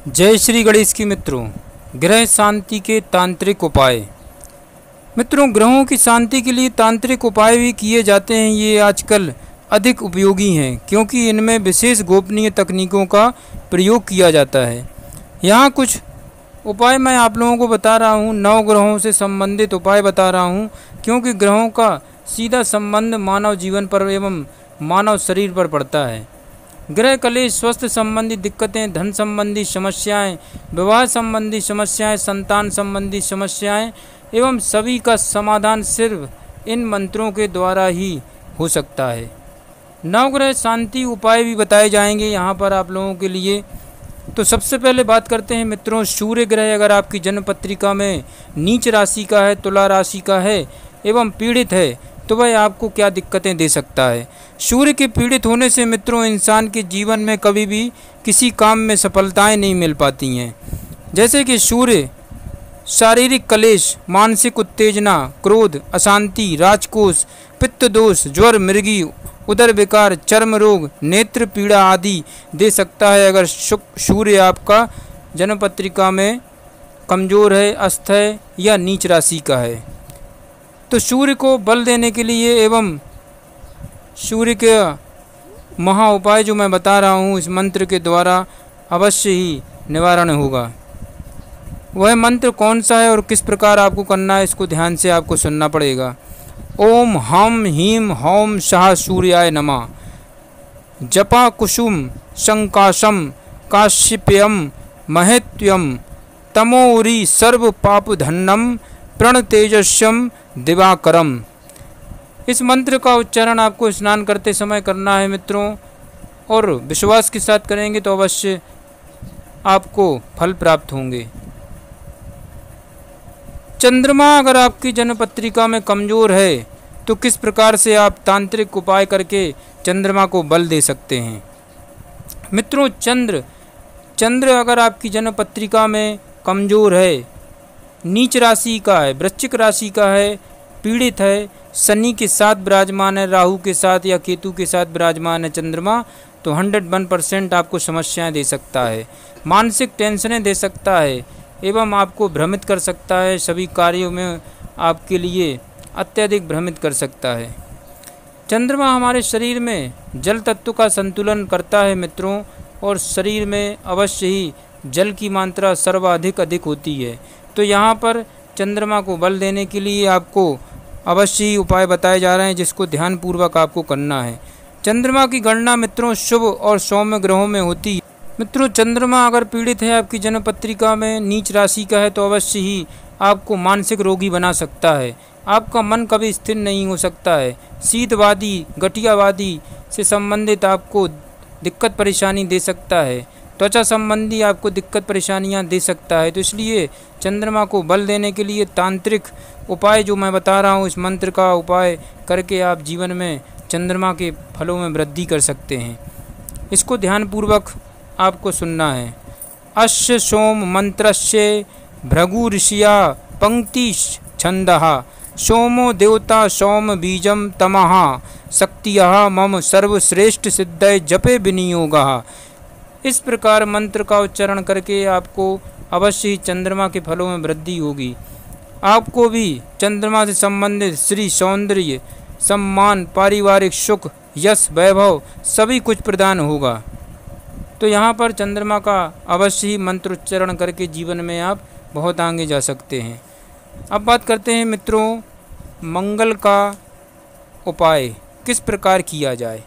जय श्री गणेश की मित्रों। ग्रह शांति के तांत्रिक उपाय। मित्रों, ग्रहों की शांति के लिए तांत्रिक उपाय भी किए जाते हैं। ये आजकल अधिक उपयोगी हैं क्योंकि इनमें विशेष गोपनीय तकनीकों का प्रयोग किया जाता है। यहाँ कुछ उपाय मैं आप लोगों को बता रहा हूँ। 9 ग्रहों से संबंधित उपाय बता रहा हूँ क्योंकि ग्रहों का सीधा संबंध मानव जीवन पर एवं मानव शरीर पर पड़ता है। ग्रह कलेश, स्वास्थ्य संबंधी दिक्कतें, धन संबंधी समस्याएं, विवाह संबंधी समस्याएं, संतान संबंधी समस्याएं एवं सभी का समाधान सिर्फ इन मंत्रों के द्वारा ही हो सकता है। 9 ग्रह शांति उपाय भी बताए जाएंगे यहाँ पर आप लोगों के लिए। तो सबसे पहले बात करते हैं मित्रों, सूर्य ग्रह अगर आपकी जन्म पत्रिका में नीच राशि का है, तुला राशि का है एवं पीड़ित है तो वह आपको क्या दिक्कतें दे सकता है। सूर्य के पीड़ित होने से मित्रों इंसान के जीवन में कभी भी किसी काम में सफलताएं नहीं मिल पाती हैं। जैसे कि सूर्य शारीरिक कलेश, मानसिक उत्तेजना, क्रोध, अशांति, राजकोष, पित्त दोष, ज्वर, मृगी, उदर विकार, चर्म रोग, नेत्र पीड़ा आदि दे सकता है अगर सूर्य आपका जन्म पत्रिका में कमज़ोर है, अस्थायी या नीच राशि का है। तो सूर्य को बल देने के लिए एवं सूर्य के महा उपाय जो मैं बता रहा हूँ इस मंत्र के द्वारा अवश्य ही निवारण होगा। वह मंत्र कौन सा है और किस प्रकार आपको करना है इसको ध्यान से आपको सुनना पड़ेगा। ओम हम हीम हौम शाह सूर्याय नमः। जपा कुसुम संकाशम काश्यप्यम महत्यम तमोरी सर्व पाप धन्नम प्रण तेजस्यम दिवाकरम। इस मंत्र का उच्चारण आपको स्नान करते समय करना है मित्रों, और विश्वास के साथ करेंगे तो अवश्य आपको फल प्राप्त होंगे। चंद्रमा अगर आपकी जन्म पत्रिका में कमज़ोर है तो किस प्रकार से आप तांत्रिक उपाय करके चंद्रमा को बल दे सकते हैं। मित्रों, चंद्र अगर आपकी जन्म पत्रिका में कमज़ोर है, नीच राशि का है, वृश्चिक राशि का है, पीड़ित है, शनि के साथ विराजमान है, राहु के साथ या केतु के साथ विराजमान है चंद्रमा, तो 101% आपको समस्याएं दे सकता है, मानसिक टेंशनें दे सकता है एवं आपको भ्रमित कर सकता है। सभी कार्यों में आपके लिए अत्यधिक भ्रमित कर सकता है। चंद्रमा हमारे शरीर में जल तत्व का संतुलन करता है मित्रों, और शरीर में अवश्य ही जल की मात्रा सर्वाधिक होती है। तो यहाँ पर चंद्रमा को बल देने के लिए आपको अवश्य ही उपाय बताए जा रहे हैं जिसको ध्यानपूर्वक आपको करना है। चंद्रमा की गणना मित्रों शुभ और सौम्य ग्रहों में होती है। मित्रों, चंद्रमा अगर पीड़ित है आपकी जन्म पत्रिका में, नीच राशि का है, तो अवश्य ही आपको मानसिक रोगी बना सकता है। आपका मन कभी स्थिर नहीं हो सकता है। शीतवादी, गठियावादी से संबंधित आपको दिक्कत परेशानी दे सकता है। त्वचा संबंधी आपको दिक्कत परेशानियां दे सकता है। तो इसलिए चंद्रमा को बल देने के लिए तांत्रिक उपाय जो मैं बता रहा हूँ, इस मंत्र का उपाय करके आप जीवन में चंद्रमा के फलों में वृद्धि कर सकते हैं। इसको ध्यानपूर्वक आपको सुनना है। अस्य सोम मंत्रस्य भृगु ऋषिया पंक्ति छंदः सोमो देवता सोम बीजम तमः शक्तियः मम सर्वश्रेष्ठ सिद्धय जपे विनियोगः। इस प्रकार मंत्र का उच्चारण करके आपको अवश्य ही चंद्रमा के फलों में वृद्धि होगी। आपको भी चंद्रमा से संबंधित श्री सौंदर्य, सम्मान, पारिवारिक सुख, यश, वैभव सभी कुछ प्रदान होगा। तो यहाँ पर चंद्रमा का अवश्य ही मंत्र उच्चारण करके जीवन में आप बहुत आगे जा सकते हैं। अब बात करते हैं मित्रों, मंगल का उपाय किस प्रकार किया जाए।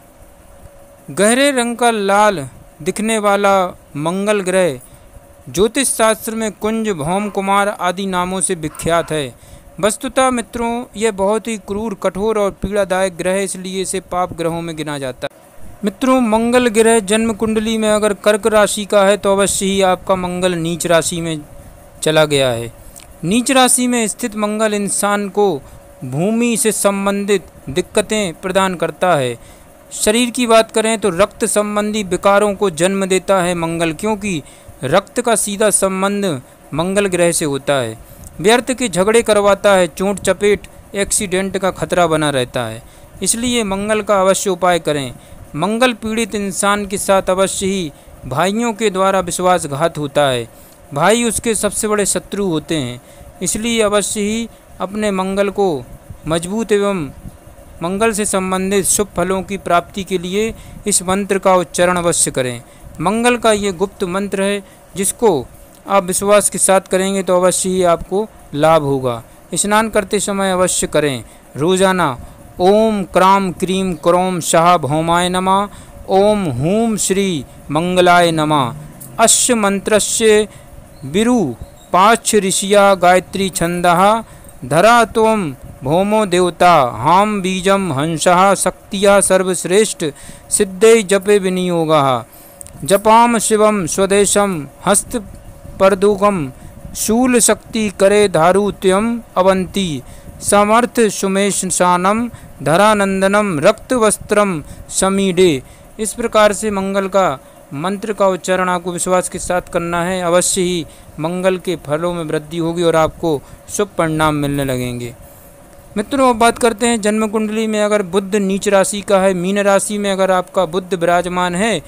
गहरे रंग का लाल दिखने वाला मंगल ग्रह ज्योतिष शास्त्र में कुंज, भौम कुमार आदि नामों से विख्यात है। वस्तुतः मित्रों यह बहुत ही क्रूर, कठोर और पीड़ादायक ग्रह है, इसलिए इसे पाप ग्रहों में गिना जाता है। मित्रों, मंगल ग्रह जन्म कुंडली में अगर कर्क राशि का है तो अवश्य ही आपका मंगल नीच राशि में चला गया है। नीच राशि में स्थित मंगल इंसान को भूमि से संबंधित दिक्कतें प्रदान करता है। शरीर की बात करें तो रक्त संबंधी विकारों को जन्म देता है मंगल, क्योंकि रक्त का सीधा संबंध मंगल ग्रह से होता है। व्यर्थ के झगड़े करवाता है, चोट चपेट, एक्सीडेंट का खतरा बना रहता है। इसलिए मंगल का अवश्य उपाय करें। मंगल पीड़ित इंसान के साथ अवश्य ही भाइयों के द्वारा विश्वासघात होता है। भाई उसके सबसे बड़े शत्रु होते हैं, इसलिए अवश्य ही अपने मंगल को मजबूत एवं मंगल से संबंधित शुभ फलों की प्राप्ति के लिए इस मंत्र का उच्चारण अवश्य करें। मंगल का ये गुप्त मंत्र है, जिसको आप विश्वास के साथ करेंगे तो अवश्य ही आपको लाभ होगा। स्नान करते समय अवश्य करें। रोजाना ओम क्राम क्रीम क्रोम शाह भौमाय नमः, ओम हूम श्री मंगलाय नमः। अस्य मंत्रस्य विरूपाक्ष ऋषिया गायत्री छंदः, धरा त्वं भौमो देवता हाम बीजम हंसः, शक्तिया सर्वश्रेष्ठ सिद्धे जपे विनियोगः। जपाम शिवम स्वदेशम हस्त परदुगम, शूल शक्ति करे धारुत्यम अवंती, समर्थ सुमेशानम धरानंदनम रक्त वस्त्रम समीडे। इस प्रकार से मंगल का मंत्र का उच्चारण आपको विश्वास के साथ करना है। अवश्य ही मंगल के फलों में वृद्धि होगी और आपको शुभ परिणाम मिलने लगेंगे। मित्रों, अब बात करते हैं जन्म कुंडली में अगर बुध नीच राशि का है, मीन राशि में अगर आपका बुध विराजमान है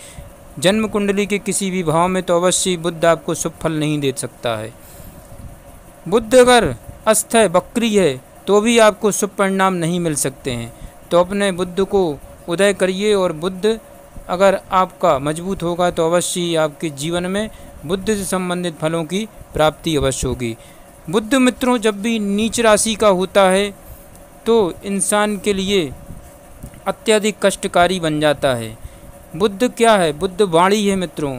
जन्म कुंडली के किसी भी भाव में, तो अवश्य बुध आपको शुभ फल नहीं दे सकता है। बुध अगर अस्त है, बकरी है, तो भी आपको शुभ परिणाम नहीं मिल सकते हैं। तो अपने बुध को उदय करिए, और बुध अगर आपका मजबूत होगा तो अवश्य ही आपके जीवन में बुध से संबंधित फलों की प्राप्ति अवश्य होगी। बुध मित्रों जब भी नीच राशि का होता है तो इंसान के लिए अत्यधिक कष्टकारी बन जाता है। बुध क्या है? बुध वाणी है मित्रों।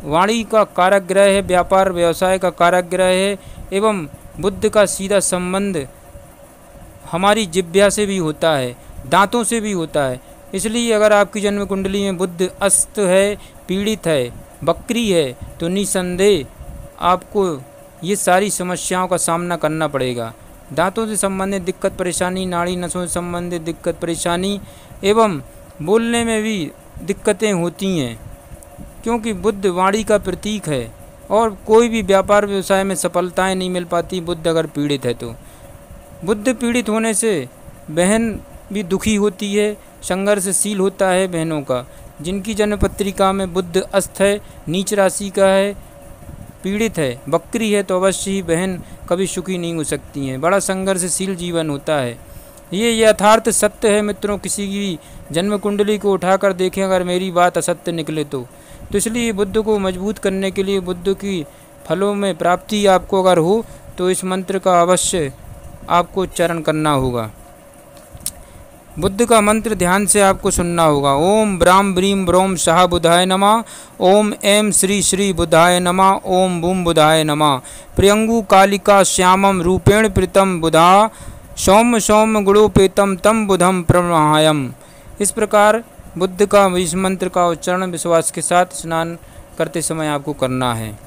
वाणी का कारक ग्रह है, व्यापार व्यवसाय का कारक ग्रह है, एवं बुध का सीधा संबंध हमारी जिह्वा से भी होता है, दांतों से भी होता है। इसलिए अगर आपकी जन्म कुंडली में बुध अस्त है, पीड़ित है, बकरी है, तो निसंदेह आपको ये सारी समस्याओं का सामना करना पड़ेगा। दांतों से संबंधित दिक्कत परेशानी, नाड़ी नसों से संबंधित दिक्कत परेशानी, एवं बोलने में भी दिक्कतें होती हैं, क्योंकि बुध वाणी का प्रतीक है और कोई भी व्यापार व्यवसाय में सफलताएं नहीं मिल पाती बुध अगर पीड़ित है तो। बुध पीड़ित होने से बहन भी दुखी होती है, संघर्षशील होता है बहनों का। जिनकी जन्म पत्रिका में बुध अस्त है, नीच राशि का है, पीड़ित है, बकरी है, तो अवश्य ही बहन कभी सुखी नहीं हो सकती हैं। बड़ा संघर्षशील जीवन होता है। ये यथार्थ सत्य है मित्रों। किसी की जन्म कुंडली को उठाकर देखें, अगर मेरी बात असत्य निकले तो इसलिए बुध को मजबूत करने के लिए, बुध की फलों में प्राप्ति आपको अगर हो तो इस मंत्र का अवश्य आपको उच्चारण करना होगा। बुद्ध का मंत्र ध्यान से आपको सुनना होगा। ओम ब्राम ब्रीम ब्रोम शाह बुधाय नमः, ओम एम श्री श्री बुधाय नमः, ओम बूम बुधाय नमः। प्रियंगु कालिका श्यामम रूपेण प्रीतम बुधा, सौम्य सौम्य गुणोपेतम तम बुधम प्रमायम। इस प्रकार बुद्ध का इस मंत्र का उच्चारण विश्वास के साथ स्नान करते समय आपको करना है।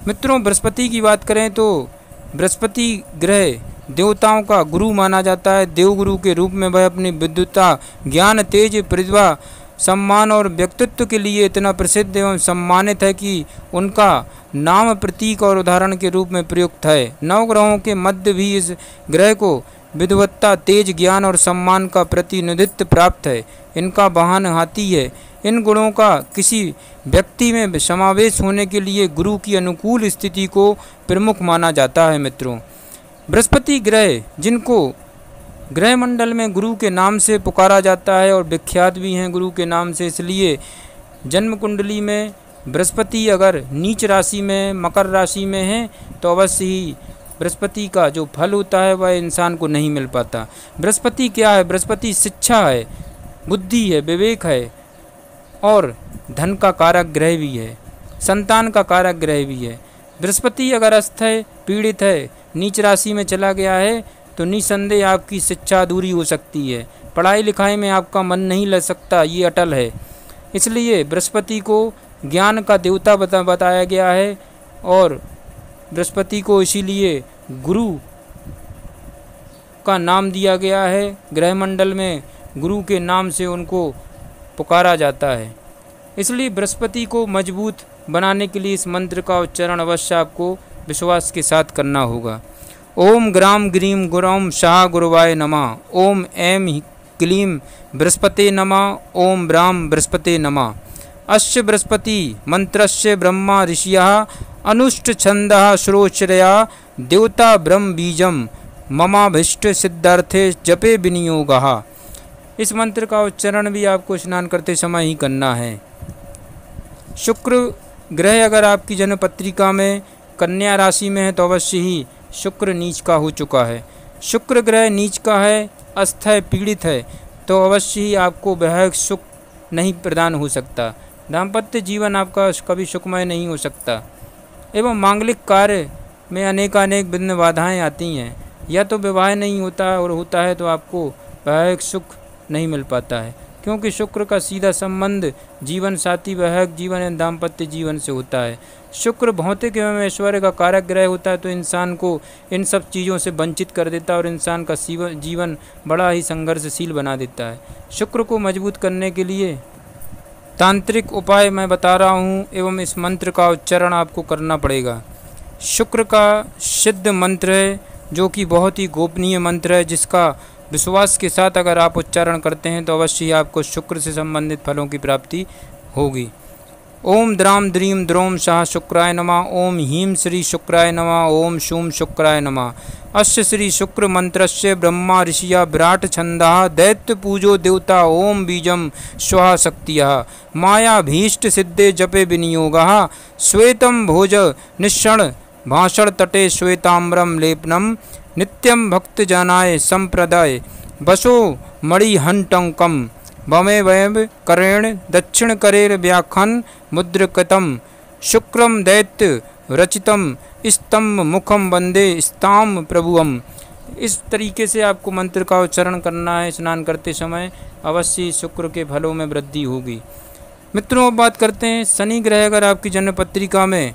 मित्रों, बृहस्पति की बात करें तो बृहस्पति ग्रह देवताओं का गुरु माना जाता है। देवगुरु के रूप में वह अपनी विद्वता, ज्ञान, तेज, प्रतिभा, सम्मान और व्यक्तित्व के लिए इतना प्रसिद्ध एवं सम्मानित है कि उनका नाम प्रतीक और उदाहरण के रूप में प्रयुक्त है। नवग्रहों के मध्य भी इस ग्रह को विद्वत्ता, तेज, ज्ञान और सम्मान का प्रतिनिधित्व प्राप्त है। इनका वाहन हाथी है। इन गुणों का किसी व्यक्ति में समावेश होने के लिए गुरु की अनुकूल स्थिति को प्रमुख माना जाता है। मित्रों, बृहस्पति ग्रह जिनको ग्रह मंडल में गुरु के नाम से पुकारा जाता है और विख्यात भी हैं गुरु के नाम से, इसलिए जन्म कुंडली में बृहस्पति अगर नीच राशि में, मकर राशि में है तो अवश्य ही बृहस्पति का जो फल होता है वह इंसान को नहीं मिल पाता। बृहस्पति क्या है? बृहस्पति शिक्षा है, बुद्धि है, विवेक है और धन का कारक ग्रह भी है, संतान का कारक ग्रह भी है। बृहस्पति अगर अस्त है, पीड़ित है, नीच राशि में चला गया है तो निसंदेह आपकी शिक्षा अधूरी हो सकती है। पढ़ाई लिखाई में आपका मन नहीं लग सकता, ये अटल है। इसलिए बृहस्पति को ज्ञान का देवता बताया गया है और बृहस्पति को इसीलिए गुरु का नाम दिया गया है। ग्रह मंडल में गुरु के नाम से उनको पुकारा जाता है। इसलिए बृहस्पति को मजबूत बनाने के लिए इस मंत्र का उच्चारण अवश्य आपको विश्वास के साथ करना होगा। ओम ग्राम ग्रीम गुरौम शाह गुरुवाय नमः, ओम ऐम क्लीं बृहस्पते नमः। ओम ब्राह्म बृहस्पते नमः। अस्य बृहस्पति मंत्रस्य ब्रह्मा ऋषियः अनुष्ठछन्दः श्रोत्रया देवता ब्रह्म बीजम ममाभीष्ट सिद्धार्थे जपे विनियोगः। इस मंत्र का उच्चारण भी आपको स्नान करते समय ही करना है। शुक्र ग्रह अगर आपकी जन्म पत्रिका में कन्या राशि में है तो अवश्य ही शुक्र नीच का हो चुका है। शुक्र ग्रह नीच का है, अस्थायी पीड़ित है, तो अवश्य ही आपको वैवाहिक सुख नहीं प्रदान हो सकता। दाम्पत्य जीवन आपका कभी सुखमय नहीं हो सकता एवं मांगलिक कार्य में अनेकानेक विघ्न बाधाएँ आती हैं। या तो विवाह नहीं होता और होता है तो आपको वैवाहिक सुख नहीं मिल पाता है, क्योंकि शुक्र का सीधा संबंध जीवन साथी वैवाहिक जीवन एवं दाम्पत्य जीवन से होता है। शुक्र भौतिक एवं ऐश्वर्य का कारक ग्रह होता है, तो इंसान को इन सब चीज़ों से वंचित कर देता है और इंसान का जीवन बड़ा ही संघर्षशील बना देता है। शुक्र को मजबूत करने के लिए तांत्रिक उपाय मैं बता रहा हूँ एवं इस मंत्र का उच्चारण आपको करना पड़ेगा। शुक्र का सिद्ध मंत्र है, जो कि बहुत ही गोपनीय मंत्र है, जिसका विश्वास के साथ अगर आप उच्चारण करते हैं तो अवश्य ही आपको शुक्र से संबंधित फलों की प्राप्ति होगी। ओम द्राम द्रीम द्रोम शाह शुक्राय नमः। ओम ह्रीं श्री शुक्राय नमः। ओम शूं शुक्राय नमः। अस्य श्री शुक्र मंत्रस्य ब्रह्मा ऋषिया विराट छंदः दैत्य पूजो देवता ओम बीजम स्वाहा शक्तियः माया भीष्ट सिद्धे जपे विनियोगः श्वेतं भोज निषण भाषण तटे श्वेताम्रम लेपनम नित्यं भक्तजनाय संप्रदाय बसो मणिहंटंकम बमे वैव करेण दक्षिण करेर व्याखन मुद्रकतम शुक्रम दैत्य रचितम स्तंभ मुखम वंदे स्ताम प्रभुअम। इस तरीके से आपको मंत्र का उच्चारण करना है स्नान करते समय, अवश्य शुक्र के फलों में वृद्धि होगी। मित्रों, अब बात करते हैं शनि ग्रह अगर आपकी जन्म पत्रिका में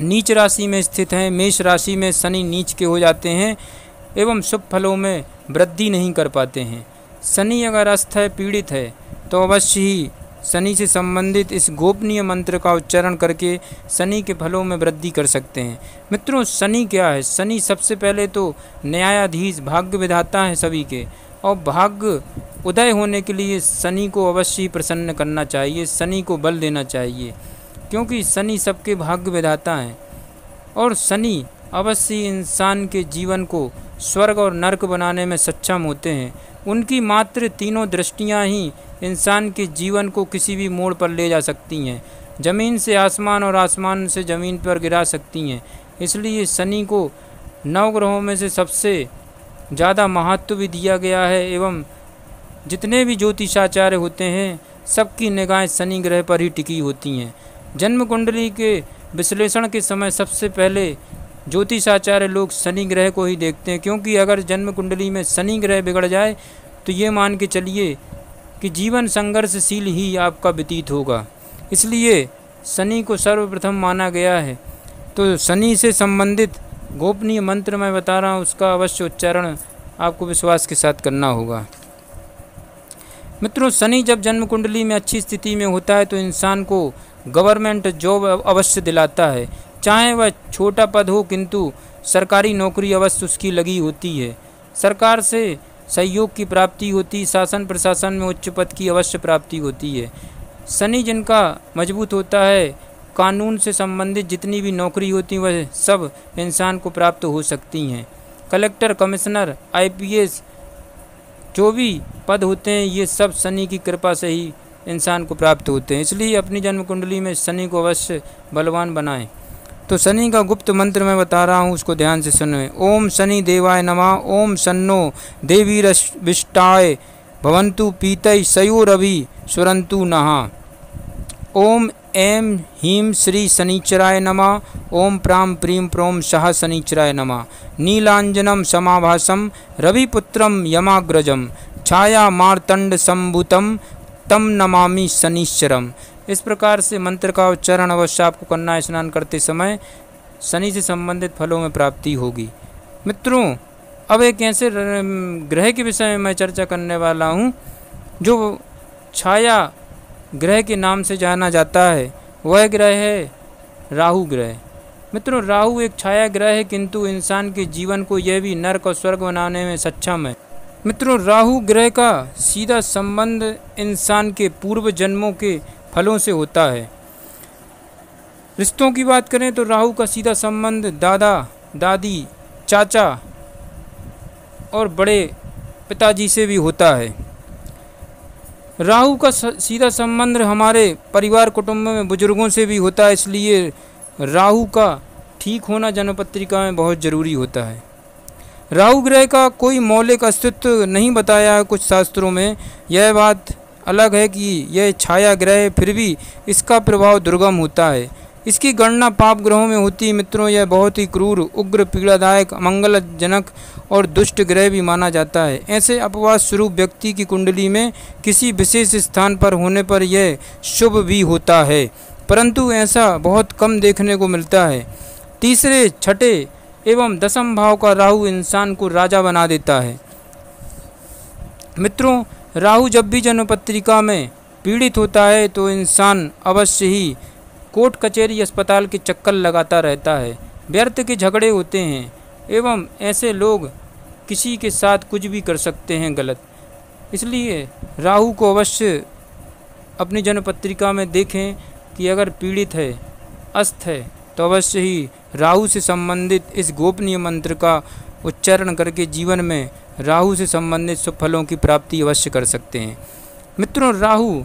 नीच राशि में स्थित है, मेष राशि में शनि नीच के हो जाते हैं एवं शुभ फलों में वृद्धि नहीं कर पाते हैं। शनि अगर अस्थायी पीड़ित है तो अवश्य ही शनि से संबंधित इस गोपनीय मंत्र का उच्चारण करके शनि के फलों में वृद्धि कर सकते हैं। मित्रों, शनि क्या है? शनि सबसे पहले तो न्यायाधीश भाग्य विधाता है सभी के, और भाग्य उदय होने के लिए शनि को अवश्य ही प्रसन्न करना चाहिए, शनि को बल देना चाहिए, क्योंकि शनि सबके भाग्य विधाता हैं और शनि अवश्य इंसान के जीवन को स्वर्ग और नरक बनाने में सक्षम होते हैं। उनकी मात्र तीनों दृष्टियां ही इंसान के जीवन को किसी भी मोड़ पर ले जा सकती हैं, ज़मीन से आसमान और आसमान से ज़मीन पर गिरा सकती हैं। इसलिए शनि को नवग्रहों में से सबसे ज़्यादा महत्व भी दिया गया है एवं जितने भी ज्योतिषाचार्य होते हैं सबकी निगाहें शनि ग्रह पर ही टिकी होती हैं। जन्म कुंडली के विश्लेषण के समय सबसे पहले ज्योतिषाचार्य लोग शनि ग्रह को ही देखते हैं, क्योंकि अगर जन्म कुंडली में शनि ग्रह बिगड़ जाए तो ये मान के चलिए कि जीवन संघर्षशील ही आपका व्यतीत होगा। इसलिए शनि को सर्वप्रथम माना गया है। तो शनि से संबंधित गोपनीय मंत्र मैं बता रहा हूँ, उसका अवश्य उच्चारण आपको विश्वास के साथ करना होगा। मित्रों, शनि जब जन्म कुंडली में अच्छी स्थिति में होता है तो इंसान को गवर्नमेंट जॉब अवश्य दिलाता है, चाहे वह छोटा पद हो, किंतु सरकारी नौकरी अवश्य उसकी लगी होती है। सरकार से सहयोग की प्राप्ति होती, शासन प्रशासन में उच्च पद की अवश्य प्राप्ति होती है। शनि जिनका मजबूत होता है, कानून से संबंधित जितनी भी नौकरी होती वह सब इंसान को प्राप्त हो सकती हैं। कलेक्टर, कमिश्नर, IPS जो भी पद होते हैं ये सब शनि की कृपा से ही इंसान को प्राप्त होते हैं। इसलिए अपनी जन्म कुंडली में शनि को अवश्य बलवान बनाएं। तो शनि का गुप्त मंत्र मैं बता रहा हूँ, उसको ध्यान से सुनें। ओम शनि देवाय नमः। ओम शन्नो देवीरविष्टाय भवन्तु पीतै सयोरभि सुरन्तु नः। ओम ऐं ह्रीं श्री शनिचराय नमः। ओम प्रां प्रीं प्रों सह शनिचराय नमः। नीलांजनं समाभासं रविपुत्रं यमाग्रजं छाया मार्तंड संभूतं तम नमामि शनिश्चरम। इस प्रकार से मंत्र का उच्चारण अवश्य आपको करना है स्नान करते समय, शनि से संबंधित फलों में प्राप्ति होगी। मित्रों, अब एक ऐसे ग्रह के विषय में मैं चर्चा करने वाला हूँ जो छाया ग्रह के नाम से जाना जाता है। वह ग्रह है राहु ग्रह। मित्रों, राहु एक छाया ग्रह है, किंतु इंसान के जीवन को यह भी नरक और स्वर्ग बनाने में सक्षम है। मित्रों, राहु ग्रह का सीधा संबंध इंसान के पूर्व जन्मों के फलों से होता है। रिश्तों की बात करें तो राहु का सीधा संबंध दादा दादी, चाचा और बड़े पिताजी से भी होता है। राहु का सीधा संबंध हमारे परिवार कुटुंब में बुजुर्गों से भी होता है, इसलिए राहु का ठीक होना जन्म पत्रिका में बहुत ज़रूरी होता है। राहु ग्रह का कोई मौलिक अस्तित्व नहीं बताया है कुछ शास्त्रों में। यह बात अलग है कि यह छाया ग्रह है, फिर भी इसका प्रभाव दुर्गम होता है। इसकी गणना पाप ग्रहों में होती है। मित्रों, यह बहुत ही क्रूर, उग्र, पीड़ादायक, अमंगलजनक और दुष्ट ग्रह भी माना जाता है। ऐसे अपवाद स्वरूप व्यक्ति की कुंडली में किसी विशेष स्थान पर होने पर यह शुभ भी होता है, परंतु ऐसा बहुत कम देखने को मिलता है। तीसरे, छठे एवं दसम भाव का राहु इंसान को राजा बना देता है। मित्रों, राहु जब भी जन्म पत्रिका में पीड़ित होता है तो इंसान अवश्य ही कोर्ट कचहरी अस्पताल के चक्कर लगाता रहता है। व्यर्थ के झगड़े होते हैं एवं ऐसे लोग किसी के साथ कुछ भी कर सकते हैं गलत। इसलिए राहु को अवश्य अपनी जन्म पत्रिका में देखें कि अगर पीड़ित है, अस्त है, तो अवश्य ही राहु से संबंधित इस गोपनीय मंत्र का उच्चारण करके जीवन में राहु से संबंधित शुभ फलों की प्राप्ति अवश्य कर सकते हैं। मित्रों, राहु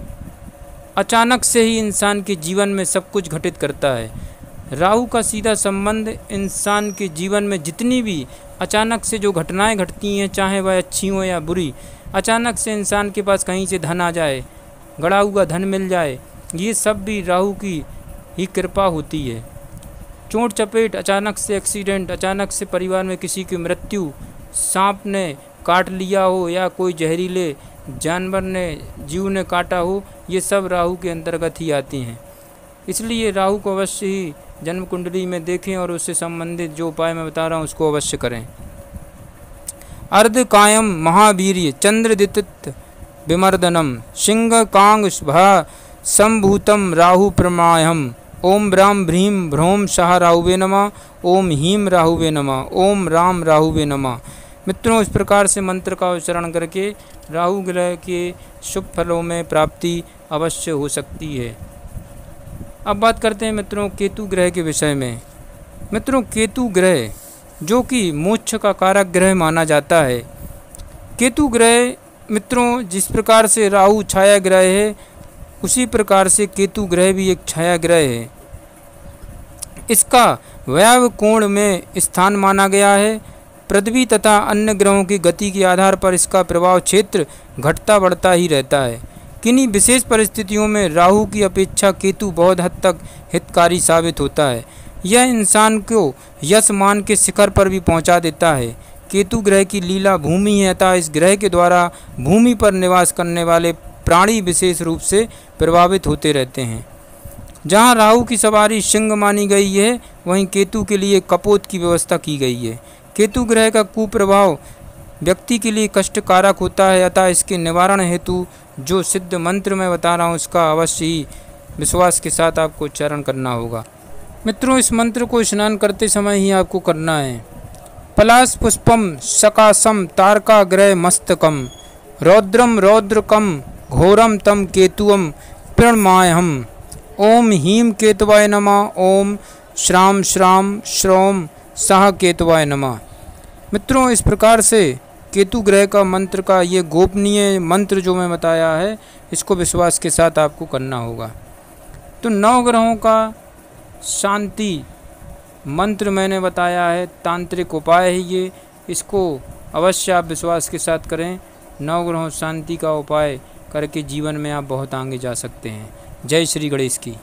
अचानक से ही इंसान के जीवन में सब कुछ घटित करता है। राहु का सीधा संबंध इंसान के जीवन में जितनी भी अचानक से जो घटनाएं घटती हैं, चाहे वह अच्छी हो या बुरी, अचानक से इंसान के पास कहीं से धन आ जाए, गड़ा हुआ धन मिल जाए, ये सब भी राहु की ही कृपा होती है। चोट चपेट, अचानक से एक्सीडेंट, अचानक से परिवार में किसी की मृत्यु, सांप ने काट लिया हो या कोई जहरीले जानवर ने, जीव ने काटा हो, ये सब राहु के अंतर्गत ही आती हैं। इसलिए राहु को अवश्य ही जन्म कुंडली में देखें और उससे संबंधित जो उपाय मैं बता रहा हूँ उसको अवश्य करें। अर्ध कायम महावीर्य चंद्रदित विमर्दनम सिंह कांग भा संभूतम राहु प्रमायम ओम ब्राम भ्रीम भ्रोम शाह राहुवे नमः ओम हीम राहुवे नमः ओम राम राहुवे नमः। मित्रों, इस प्रकार से मंत्र का उच्चारण करके राहु ग्रह के शुभ फलों में प्राप्ति अवश्य हो सकती है। अब बात करते हैं मित्रों केतु ग्रह के विषय में। मित्रों, केतु ग्रह जो कि मोक्ष का कारक ग्रह माना जाता है। केतु ग्रह मित्रों जिस प्रकार से राहु छाया ग्रह है, उसी प्रकार से केतु ग्रह भी एक छाया ग्रह है। इसका वायव्य कोण में स्थान माना गया है। पृथ्वी तथा अन्य ग्रहों की गति के आधार पर इसका प्रभाव क्षेत्र घटता बढ़ता ही रहता है। किन्हीं विशेष परिस्थितियों में राहु की अपेक्षा केतु बहुत हद तक हितकारी साबित होता है। यह इंसान को यश मान के शिखर पर भी पहुंचा देता है। केतु ग्रह की लीला भूमि है, अतः इस ग्रह के द्वारा भूमि पर निवास करने वाले प्राणी विशेष रूप से प्रभावित होते रहते हैं। जहां राहु की सवारी सिंह मानी गई है, वहीं केतु के लिए कपोत की व्यवस्था की गई है। केतु ग्रह का कुप्रभाव व्यक्ति के लिए कष्टकारक होता है, अतः इसके निवारण हेतु जो सिद्ध मंत्र मैं बता रहा हूँ उसका अवश्य ही विश्वास के साथ आपको उच्चारण करना होगा। मित्रों, इस मंत्र को स्नान करते समय ही आपको करना है। पलाश पुष्पम सकाशम तारकाग्रह मस्तकम रौद्रम रौद्रकम घोरम तम केतुअम प्रणमायहम ओम हीम केतवाय नमः ओम श्राम श्राम श्रौम सह केतवाय नमः। मित्रों, इस प्रकार से केतु ग्रह का मंत्र का ये गोपनीय मंत्र जो मैं बताया है, इसको विश्वास के साथ आपको करना होगा। तो 9 ग्रहों का शांति मंत्र मैंने बताया है, तांत्रिक उपाय है ये, इसको अवश्य आप विश्वास के साथ करें। 9 ग्रहों शांति का उपाय करके जीवन में आप बहुत आगे जा सकते हैं। जय श्री गणेश की।